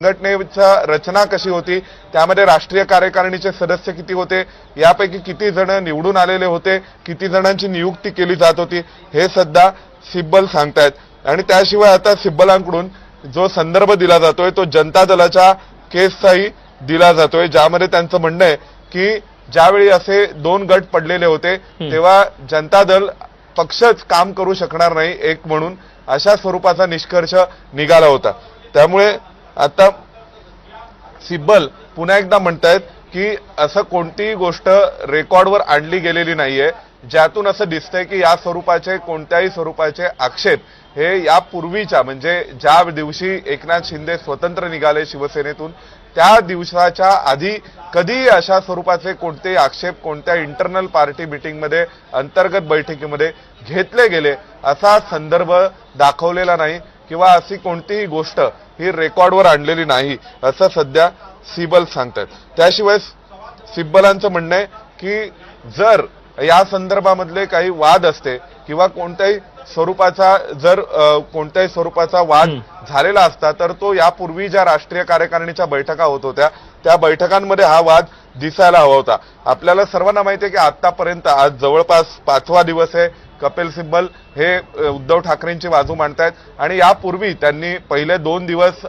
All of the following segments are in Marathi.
संघटनेच्या रचना कशी होती, त्यामध्ये राष्ट्रीय कार्यकारिणीचे सदस्य किती होते, यापैकी किती जण निवडून आलेले होते, किती जणांची नियुक्ती केली जात होती, हे सध्या सिब्बल सांगतायत। आणि त्याशिवाय आता सिब्बलांकडून जो संदर्भ दिला जातोय तो जनता दलाच्या केसचाही दिला जातोय, ज्यामध्ये त्यांचं म्हणणं आहे की ज्यावेळी असे 2 गट पडलेले होते तेव्हा जनता दल पक्षच काम करू शकणार नाही एक म्हणून, अशा स्वरूपाचा निष्कर्ष निघाला होता। त्यामुळे आता सिब्बल पुन्हा एकदा म्हणतायत की असं कोणतीही गोष्ट रेकॉर्डवर आणली गेलेली नाहीये ज्यातून असं दिसतंय की या स्वरूपाचे कोणत्याही स्वरूपाचे आक्षेप हे यापूर्वीच्या म्हणजे ज्या दिवशी एकनाथ शिंदे स्वतंत्र निघाले शिवसेनेतून त्या दिवसाच्या आधी कधी अशा स्वरूपाचे कोणतेही आक्षेप कोणत्या इंटरनल पार्टी मीटिंगमध्ये अंतर्गत बैठकीमध्ये घेतले गेले असा संदर्भ दाखवलेला नाही किंवा अशी कोणतीही गोष्ट ही रेकॉर्डवर आणलेली नाही असं सध्या सिब्बल सांगतात। त्याशिवाय सिब्बलांचं म्हणणं आहे की जर या संदर्भामधले काही वाद असते किंवा कोणत्याही स्वरूपाचा वाद झालेला असता तर तो यापूर्वी ज्या राष्ट्रीय कार्यकारिणीच्या बैठका होत होत्या त्या बैठकांमध्ये हा वाद दिसायला हवा होता। आपल्याला सर्वांना माहिती आहे की आतापर्यंत आज जवळपास 5वा दिवस आहे कपिल सिब्बल हे उद्धव ठाकरेंची बाजू मांडतायत आणि यापूर्वी त्यांनी पहिले 2 दिवस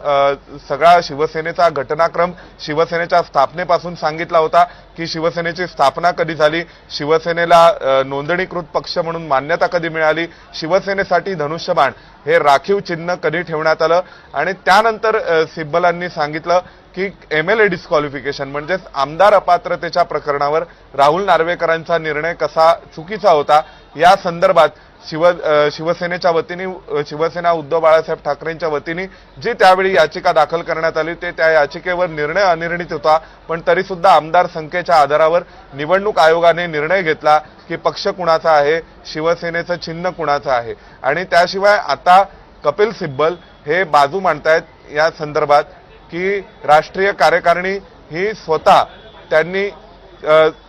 सगळा शिवसेनेचा घटनाक्रम शिवसेनेच्या स्थापनेपासून सांगितला होता की शिवसेनेची स्थापना कधी झाली, शिवसेनेला नोंदणीकृत पक्ष म्हणून मान्यता कधी मिळाली, शिवसेनेसाठी धनुष्यबाण हे राखीव चिन्ह कधी ठेवण्यात आलं आणि त्यानंतर सिब्बलांनी सांगितलं की MLA डिस्क्वालिफिकेशन म्हणजे आमदार अपात्रतेच्या प्रकरणावर राहुल नार्वेकरांचा निर्णय कसा चुकीचा होता या संदर्भात शिवसेनेच्या वतीने शिवसेना उद्धव बाळासाहेब ठाकरेंच्या वतीने जी त्यावेळी याचिका दाखल करण्यात आली ते त्या याचिकेवर निर्णय अनिर्णित होता, पण तरी सुद्धा आमदार संख्येच्या आधारावर निवडणूक आयोगाने निर्णय घेतला की पक्ष कुणाचा आहे, शिवसेनेचं चिन्ह कुणाचं आहे। आणि त्याशिवाय आता कपिल सिब्बल हे बाजू मांडतायत या संदर्भात की राष्ट्रीय कार्यकारिणी ही स्वतः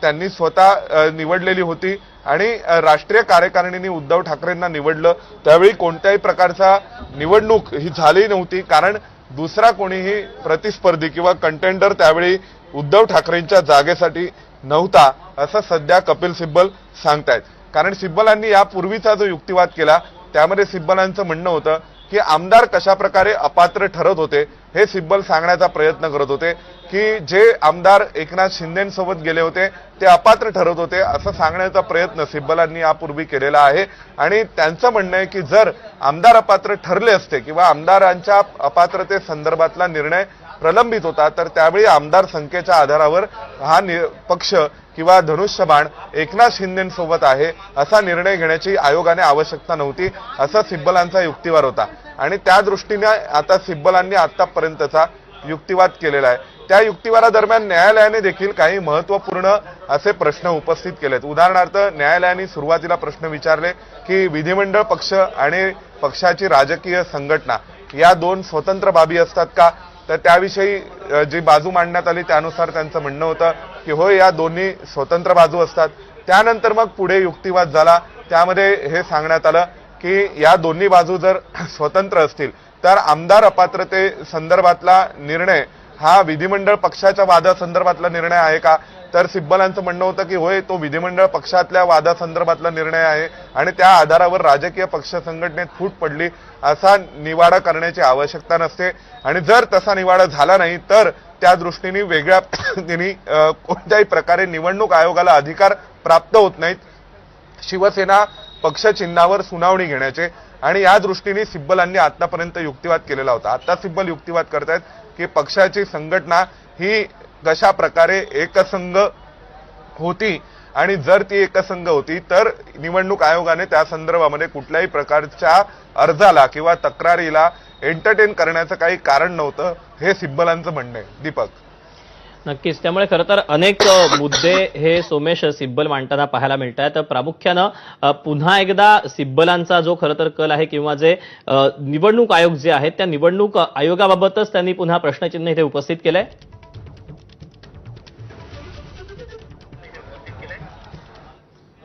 त्यांनी स्वतः निवडलेली होती आणि राष्ट्रीय कार्यकारिणीने उद्धव ठाकरेंना निवडलं त्यावेळी कोणत्याही प्रकारचा निवडणूक ही झाली नव्हती कारण दुसरा कोणीही प्रतिस्पर्धी किंवा कंटेंडर त्यावेळी उद्धव ठाकरेंच्या जागेसाठी नव्हता असं सध्या कपिल सिब्बल सांगतायत। कारण सिब्बलांनी यापूर्वीचा जो युक्तिवाद केला त्यामध्ये सिब्बलांचं म्हणणं होतं की आमदार कशा प्रकारे अपात्र ठरत होते हे सिब्बल सांगण्याचा प्रयत्न करत होते की जे आमदार एकनाथ शिंदेंसोबत गेले होते ते अपात्र ठरत होते असं सांगण्याचा प्रयत्न सिब्बलांनी यापूर्वी केलेला आहे। आणि त्यांचं म्हणणं आहे की जर आमदार अपात्र ठरले असते किंवा आमदारांच्या अपात्रते संदर्भातला निर्णय प्रलंबित होता तर त्यावेळी आमदार संख्येच्या आधारावर हा पक्ष किंवा धनुष्यबाण एकनाथ शिंदेंसोबत आहे असा निर्णय घेण्याची आयोगाने आवश्यकता नव्हती असा सिब्बलांचा युक्तिवाद होता। आणि त्या दृष्टीने आता सिब्बलांनी आतापर्यंतचा युक्तिवाद केलेला आहे। त्या युक्तिवादादरम्यान न्यायालयाने देखील काही महत्त्वपूर्ण असे प्रश्न उपस्थित केलेत। उदाहरणार्थ न्यायालयाने सुरुवातीला प्रश्न विचारले की विधिमंडळ पक्ष आणि पक्षाची राजकीय संघटना या 2 स्वतंत्र बाबी असतात का, तर त्याविषयी जी बाजू मांडण्यात आली त्यानुसार त्यांचं म्हणणं होतं की होय या दोन्ही स्वतंत्र बाजू असतात। त्यानंतर मग पुढे युक्तिवाद झाला त्यामध्ये हे सांगण्यात आलं की या दोन्ही बाजू जर स्वतंत्र असतील तर आमदार अपात्रते संदर्भातला निर्णय हा विधिमंडळ पक्षाच्या वादासंदर्भातला निर्णय आहे का, तर सिब्बलांचं म्हणणं होतं की होय तो विधिमंडळ पक्षातल्या वादासंदर्भातला निर्णय आहे आणि त्या आधारावर राजकीय पक्ष संघटनेत फूट पडली असा निवाडा करण्याची आवश्यकता नसते आणि जर तसा निवाडा झाला नाही तर त्या दृष्टीने वेगळ्या पद्धतीने कोणत्याही प्रकारे निवडणूक आयोगाला अधिकार प्राप्त होत नाहीत शिवसेना पक्ष चिन्हावर सुनावणी घेण्याचे। आणि या दृष्टीने सिब्बलांनी आतापर्यंत युक्तिवाद केलेला होता। आता सिब्बल युक्तिवाद करतायत की पक्षाची संघटना ही कशा प्रकारे एकसंघ होती आणि जर ती एकसंघ होती तर निवडणूक आयोगाने त्या संदर्भामध्ये कुठल्याही प्रकारच्या अर्जाला किंवा तक्रारीला एंटरटेन करण्याचं काही कारण नव्हतं हे सिब्बलांचं म्हणणं आहे। दीपक, नक्कीच त्यामुळे खरं तर अनेक मुद्दे हे सोमेश सिब्बल मांडताना पाहायला मिळतात। प्रामुख्यानं पुन्हा एकदा सिब्बलांचा जो खरं तर कल आहे किंवा जे निवडणूक आयोग जे आहेत त्या निवडणूक आयोगाबाबतच त्यांनी पुन्हा प्रश्नचिन्ह इथे उपस्थित केलंय।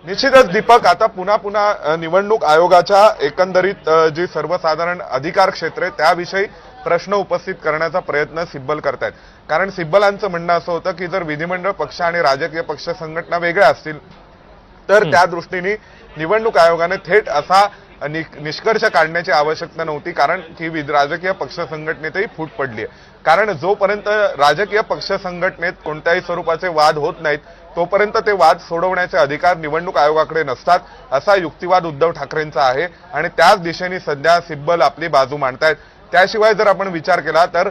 निश्चितच दीपक, आता पुन्हा निवडणूक आयोगाच्या एकंदरीत जी सर्वसाधारण अधिकार क्षेत्र आहे त्याविषयी प्रश्न उपस्थित करण्याचा प्रयत्न सिब्बल करतायत. कारण सिब्बलांचं म्हणणं असं होतं की जर विधिमंडळ पक्ष आणि राजकीय पक्ष संघटना वेगळ्या असतील तर त्या दृष्टीने निवडणूक आयोगाने थेट असा निष्कर्ष काढण्याची आवश्यकता नव्हती, कारण की राजकीय पक्ष संघटनेतही फूट पडली आहे. कारण जोपर्यंत राजकीय पक्ष संघटनेत कोणत्याही स्वरूपाचे वाद होत नाहीत तोपर्यंत ते वाद सोडवण्याचे अधिकार निवडणूक आयोगाकडे नसतात, असा युक्तिवाद उद्धव ठाकरेंचा आहे आणि त्याच दिशेने सध्या सिब्बल आपली बाजू मांडतायत. त्याशिवाय जर आपण विचार केला तर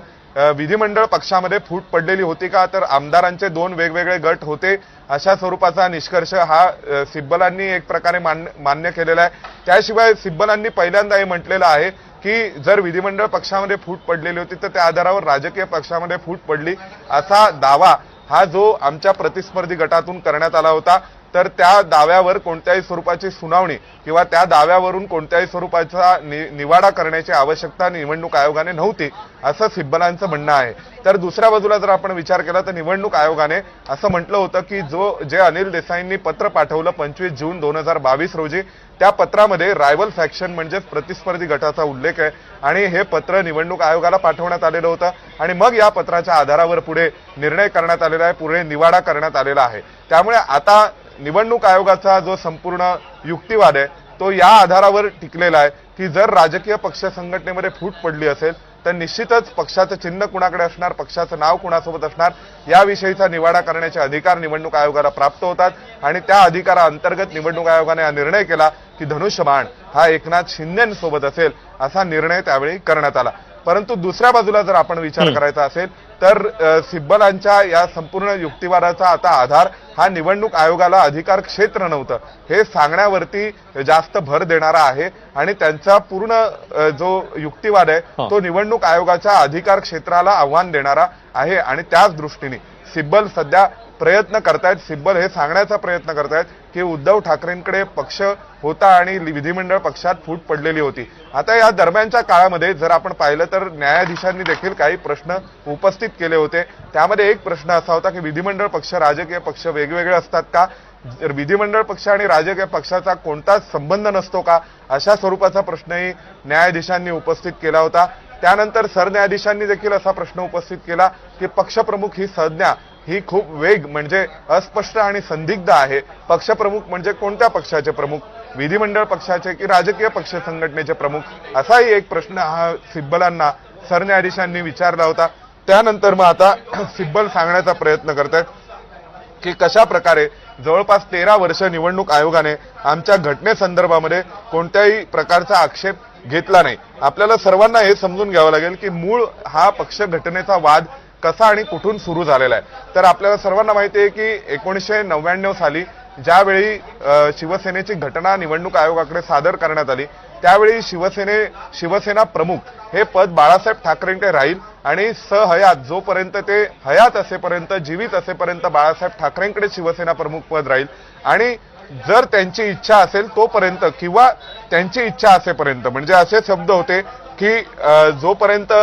विधिमंडळ पक्षामध्ये फूट पडलेली होती का, तर आमदारांचे 2 वेगवेगळे गट होते, अशा स्वरूपाचा निष्कर्ष हा सिब्बलांनी एक प्रकारे मान्य केलेला आहे. त्याशिवाय सिब्बलांनी पहिल्यांदा हे म्हटलेलं आहे की जर विधिमंडळ पक्षामध्ये फूट पडलेली होती तर त्या आधारावर राजकीय पक्षामध्ये फूट पडली असा दावा हा जो आमच्या प्रतिस्पर्धी गटातून करण्यात आला होता, तर त्या दाव्यावर कोणत्याही स्वरूपाची सुनावणी किंवा त्या दाव्यावरून कोणत्याही स्वरूपाचा निवाडा करण्याची आवश्यकता निवडणूक आयोगाने नव्हती, असं सिब्बलांचं म्हणणं आहे. तर दुसऱ्या बाजूला जर आपण विचार केला तर निवडणूक आयोगाने असं म्हटलं होतं की जे अनिल देसाईंनी पत्र पाठवलं 25 जून 2022 रोजी, त्या पत्रामध्ये रायव्हल फॅक्शन म्हणजेच प्रतिस्पर्धी गटाचा उल्लेख आहे आणि हे पत्र निवडणूक आयोगाला पाठवण्यात आलेलं होतं आणि मग या पत्राच्या आधारावर पुढे निर्णय करण्यात आलेला आहे, पुढे निवाडा करण्यात आलेला आहे. त्यामुळे आता निवडणूक आयोगाचा जो संपूर्ण युक्तिवाद आहे तो या आधारावर टिकलेला आहे की जर राजकीय पक्ष संघटनेमध्ये फूट पडली असेल तर निश्चितच पक्षाचं चिन्ह कुणाकडे असणार, पक्षाचं नाव कुणासोबत असणार याविषयीचा निवाडा करण्याचे अधिकार निवडणूक आयोगाला प्राप्त होतात आणि त्या अधिकाराअंतर्गत निवडणूक आयोगाने हा निर्णय केला की धनुष्यबाण हा एकनाथ शिंदेंसोबत असेल, असा निर्णय त्यावेळी करण्यात आला. परंतु दुसऱ्या बाजूला जर आपण विचार करायचा असेल तर सिब्बलांच्या या संपूर्ण युक्तिवादाचा आता आधार हा निवडणूक आयोगाला अधिकार क्षेत्र नव्हतं हे सांगण्यावरती जास्त भर देणारा आहे आणि त्यांचा पूर्ण जो युक्तिवाद आहे तो निवडणूक आयोगाच्या अधिकार क्षेत्राला आव्हान देणारा आहे आणि त्याच दृष्टीने सिब्बल सध्या प्रयत्न करतायत. सिब्बल हे सांगण्याचा प्रयत्न करतायत की उद्धव ठाकरेंकडे पक्ष होता आणि विधिमंडळ पक्षात फूट पडलेली होती. आता या दरम्यानच्या काळामध्ये जर आपण पाहिलं तर न्यायाधीशांनी देखील काही प्रश्न उपस्थित केले होते. त्यामध्ये एक प्रश्न असा होता की विधिमंडळ पक्ष राजकीय पक्ष वेगवेगळे असतात का, विधिमंडळ पक्ष आणि राजकीय पक्षाचा कोणताच संबंध नसतो का, अशा स्वरूपाचा प्रश्नही न्यायाधीशांनी उपस्थित केला होता. त्यानंतर सरन्यायाधीशांनी देखील असा प्रश्न उपस्थित केला की पक्षप्रमुख ही संज्ञा ही खूप म्हणजे अस्पष्ट आणि संदिग्ध आहे. पक्षप्रमुख म्हणजे कोणत्या पक्षाचे प्रमुख, विधिमंडळ पक्षाचे की राजकीय पक्ष संघटनेचे प्रमुख, असाही एक प्रश्न हा सिब्बलांना सरन्यायाधीशांनी विचारला होता. त्यानंतर मग आता सिब्बल सांगण्याचा प्रयत्न करतात की कशा प्रकारे जवळपास 13 वर्ष निवडणूक आयोगाने आमच्या घटनेसंदर्भामध्ये कोणत्याही प्रकारचा आक्षेप घेतला नाही. आपल्याला सर्वांना हे समजून घ्यावं लागेल की मूळ हा पक्ष घटनेचा वाद कसा आणि कुठून सुरू झालेला आहे. तर आपल्याला सर्वांना माहिती आहे की 1999 साली ज्यावेळी शिवसेनेची घटना निवडणूक आयोगाकडे सादर करण्यात आली त्यावेळी शिवसेना प्रमुख हे पद बाळासाहेब ठाकरेंकडे राहील आणि सहयात जोपर्यंत ते हयात असेपर्यंत, जीवित असेपर्यंत बाळासाहेब ठाकरेंकडे शिवसेना प्रमुख पद राहील आणि जर त्यांची इच्छा असेल तोपर्यंत किंवा त्यांची इच्छा असेपर्यंत, म्हणजे असे शब्द होते की जोपर्यंत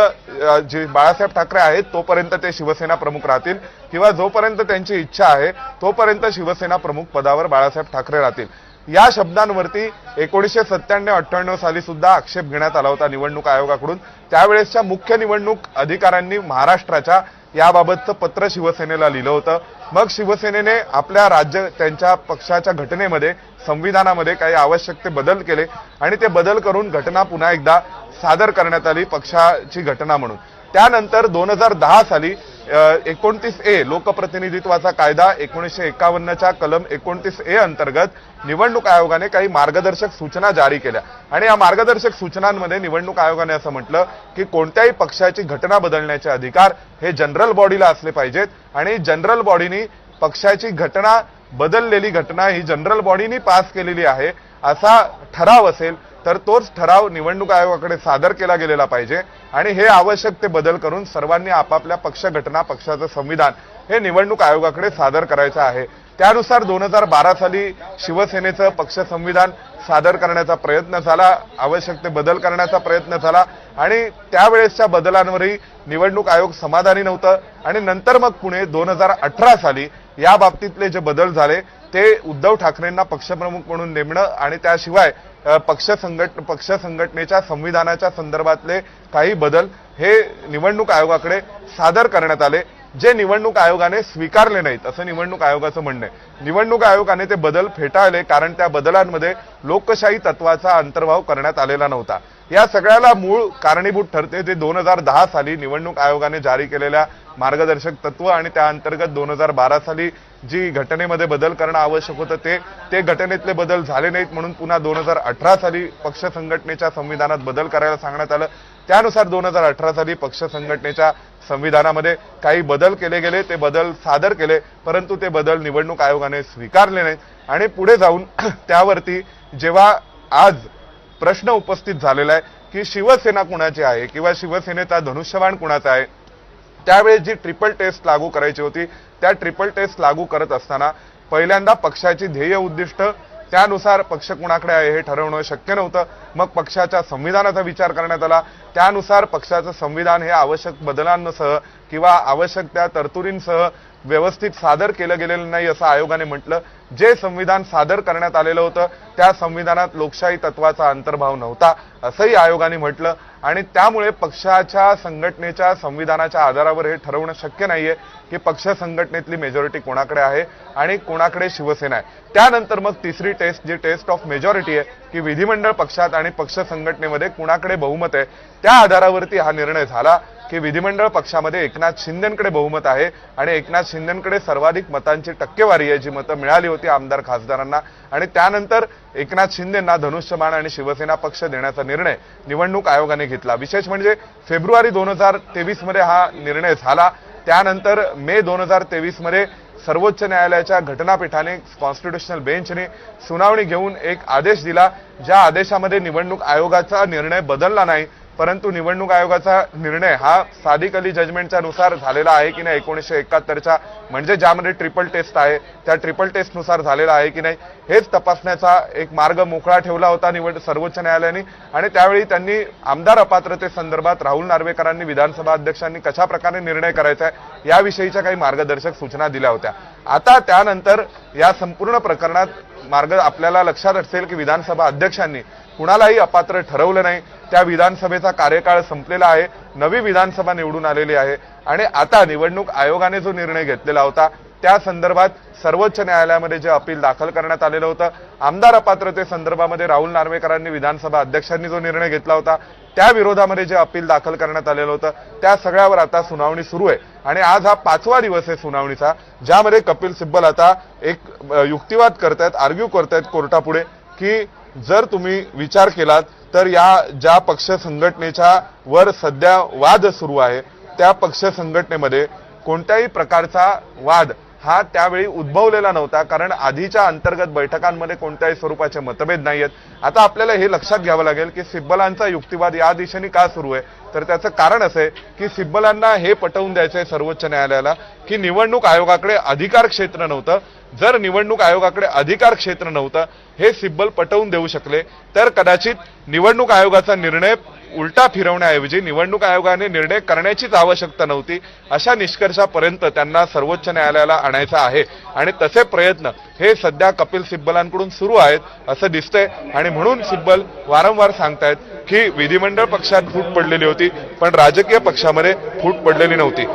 बाळासाहेब ठाकरे आहेत तोपर्यंत ते शिवसेना प्रमुख राहतील किंवा जोपर्यंत त्यांची इच्छा आहे तोपर्यंत शिवसेना प्रमुख पदावर बाळासाहेब ठाकरे राहतील. या शब्दांवरती 1997-98 साली सुद्धा आक्षेप घेण्यात आला होता निवडणूक आयोगाकडून. त्यावेळेसच्या मुख्य निवडणूक अधिकाऱ्यांनी महाराष्ट्राच्या याबाबतचं पत्र शिवसेनेला लिहिलं होतं. मग शिवसेनेने आपल्या त्यांच्या पक्षाच्या घटनेमध्ये, संविधानामध्ये काही आवश्यक ते बदल केले आणि ते बदल करून घटना पुन्हा एकदा सादर करण्यात आली पक्षाची घटना म्हणून. त्यानंतर 2010 साली 29A लोकप्रतिनिधित्वाचा कायदा 1951च्या कलम 29A अंतर्गत निवडणूक आयोगाने काही मार्गदर्शक सूचना जारी केल्या आणि या मार्गदर्शक सूचनांमध्ये निवडणूक आयोगाने असं म्हटलं की कोणत्याही पक्षाची घटना बदलण्याचे अधिकार हे जनरल बॉडीला असले पाहिजेत आणि जनरल बॉडीनी पक्षाची घटना, बदललेली घटना ही जनरल बॉडीनी पास केलेली आहे असा ठराव असेल तर तोच ठराव निवडणूक आयोगाकडे सादर केला गेलेला पाहिजे आणि हे आवश्यक ते बदल करून सर्वांनी आपापल्या पक्ष घटना, पक्षाचं संविधान हे निवडणूक आयोगाकडे सादर करायचं आहे. त्यानुसार 2012 साली शिवसेनेचं पक्ष संविधान सादर करण्याचा प्रयत्न झाला, आवश्यक ते बदल करण्याचा प्रयत्न झाला आणि त्यावेळेसच्या बदलांवरही निवडणूक आयोग समाधानी नव्हतं आणि नंतर मग पुणे 2018 साली या बाबतीतले जे बदल झाले ते उद्धव ठाकरेंना पक्षप्रमुख म्हणून नेमणं आणि त्याशिवाय पक्ष संघटनेच्या संविधानाच्या संदर्भातले काही बदल हे निवडणूक आयोगाकडे सादर करण्यात आले, जे निवडणूक आयोगाने स्वीकारले नाहीत असं निवडणूक आयोगाचं म्हणणं आहे। निवडणूक आयोगाने ते बदल फेटाळले कारण त्या बदलांमध्ये लोकशाही तत्वाचा अंतर्भाव करण्यात आलेला नव्हता। या सगळ्याला मूळ कारणीभूत ठरते ते 2010 साली निवडणूक आयोगाने जारी केलेल्या मार्गदर्शक तत्व आणि त्या अंतर्गत 2012 साली जी घटनेमध्ये बदल करणं आवश्यक होतं ते घटनेतले बदल झाले नाहीत, म्हणून पुन्हा 2018 साली पक्ष संघटनेच्या संविधानात बदल करायला सांगण्यात आलं। त्यानुसार 2018 साली पक्ष संघटनेच्या संविधानामध्ये काही बदल केले गेले, ते बदल सादर केले, परंतु ते बदल निवडणूक आयोगाने स्वीकारले नाहीत। आणि पुढे जाऊन त्यावरती जेव्हा आज प्रश्न उपस्थित झालेला आहे की शिवसेना कुणाची आहे किंवा शिवसेनेचा धनुष्यबाण कुणाचा आहे, त्यावेळेस जी ट्रिपल टेस्ट लागू करायची होती त्या ट्रिपल टेस्ट लागू करत असताना पहिल्यांदा पक्षाची ध्येय उद्दिष्ट त्यानुसार पक्ष कुणाकडे आहे हे ठरवणं शक्य नव्हतं। मग पक्षाच्या संविधानाचा विचार करण्यात आला, त्यानुसार पक्षाचं संविधान हे आवश्यक बदलांसह किंवा आवश्यक त्या तरतुदींसह व्यवस्थित सादर केलं गेलेलं नाही असं आयोगाने म्हटलं। जे संविधान सादर करण्यात आलेलं होतं त्या संविधानात लोकशाही तत्वाचा अंतर्भाव नव्हता असंही आयोगाने म्हटलं आणि त्यामुळे पक्षाच्या संघटनेच्या संविधानाच्या आधारावर हे ठरवणं शक्य नाहीये की पक्ष संघटनेतली मेजॉरिटी कोणाकडे आहे आणि कोणाकडे शिवसेना आहे। त्यानंतर मग तिसरी टेस्ट जी टेस्ट ऑफ मेजॉरिटी आहे की विधिमंडळ पक्षात आणि पक्ष संघटनेमध्ये कुणाकडे बहुमत आहे, त्या आधारावरती हा निर्णय झाला की विधिमंडळ पक्षामध्ये एकनाथ शिंदेंकडे बहुमत आहे आणि एकनाथ शिंदेंकडे सर्वाधिक मतांची टक्केवारी आहे, जी मतं मिळाली होती आमदार खासदारांना, आणि त्यानंतर एकनाथ शिंदेंना धनुष्यबाण आणि शिवसेना पक्ष देण्याचा निर्णय निवडणूक आयोगाने घेतला। विशेष म्हणजे फेब्रुवारी 2023 मध्ये हा निर्णय झाला। त्यानंतर मे 2023 मध्ये सर्वोच्च न्यायालयाच्या घटनापीठाने कॉन्स्टिट्यूशनल बेंचने सुनावणी घेऊन एक आदेश दिला, ज्या आदेशामध्ये निवडणूक आयोगाचा निर्णय बदलला नाही, परंतु निवडणूक आयोगाचा निर्णय हा सादिक अली जजमेंटच्या नुसार झालेला आहे की नाही 1971च्या, म्हणजे ज्यामध्ये ट्रिपल टेस्ट आहे त्या ट्रिपल टेस्ट नुसार झालेला आहे की नाही हेच तपासण्याचा एक मार्ग मोकळा ठेवला होता सर्वोच्च न्यायालयाने। आणि त्यावेळी त्यांनी आमदार अपात्रतेसंदर्भात राहुल नार्वेकरांनी विधानसभा अध्यक्षांनी कशा प्रकारे निर्णय करायचा आहे याविषयीच्या काही मार्गदर्शक सूचना दिल्या होत्या। आता त्यानंतर या संपूर्ण प्रकरणात आपल्याला लक्षात असेल की विधानसभा अध्यक्षांनी कुणालाही अपात्र ठरवलं नाही, त्या विधानसभेचा कार्यकाळ संपलेला आहे, नवी विधानसभा निवडून आलेली आहे आणि आता निवडणूक आयोगाने जो निर्णय घेतलेला होता त्या संदर्भात सर्वोच्च न्यायालयामध्ये जे अपील दाखल करण्यात आलेलं होतं, आमदार अपात्रते संदर्भामध्ये राहुल नार्वेकरांनी विधानसभा अध्यक्षांनी जो निर्णय घेतला होता त्या विरोधामध्ये जे अपील दाखल करण्यात आलेलं होतं त्या सगळ्यावर आता सुनावणी सुरू आहे आणि आज हा 5वा दिवस आहे सुनावणीचा, ज्यामध्ये कपिल सिब्बल आता एक युक्तिवाद करतायत, आर्ग्यू करतायत कोर्टापुढे की जर तुम्ही विचार केलात तर या ज्या पक्ष संघटनेच्या वर सध्या वाद सुरू आहे त्या पक्ष संघटनेमध्ये कोणत्याही प्रकारचा वाद हा त्यावेळी उद्भवलेला नव्हता, कारण आधीच्या अंतर्गत बैठकांमध्ये कोणत्याही स्वरूपाचे मतभेद नाहीयेत। आता आपल्याला हे लक्षात घ्यावं लागेल की सिब्बलांचा युक्तिवाद या दिशेने का सुरू आहे, तर त्याचं कारण असं आहे की सिब्बलांना हे पटवून द्यायचंय सर्वोच्च न्यायालयाला की निवडणूक आयोगाकडे अधिकार क्षेत्र नव्हतं। जर निवडणूक आयोगाकडे अधिकार क्षेत्र नव्हतं हे सिब्बल पटवून देऊ शकले तर कदाचित निवडणूक आयोगाचा निर्णय उलटा फिरवण्याऐवजी निवडणूक आयोगाने निर्णय करण्याचीच आवश्यकता नव्हती अशा निष्कर्षापर्यंत त्यांना सर्वोच्च न्यायालयाला आणायचं आहे आणि तसे प्रयत्न हे सध्या कपिल सिब्बलांकडून सुरू आहेत असं दिसतंय। आणि म्हणून सिब्बल वारंवार सांगतायत की विधिमंडळ पक्षात फूट पडलेली होती पण राजकीय पक्षामध्ये फूट पडलेली नव्हती।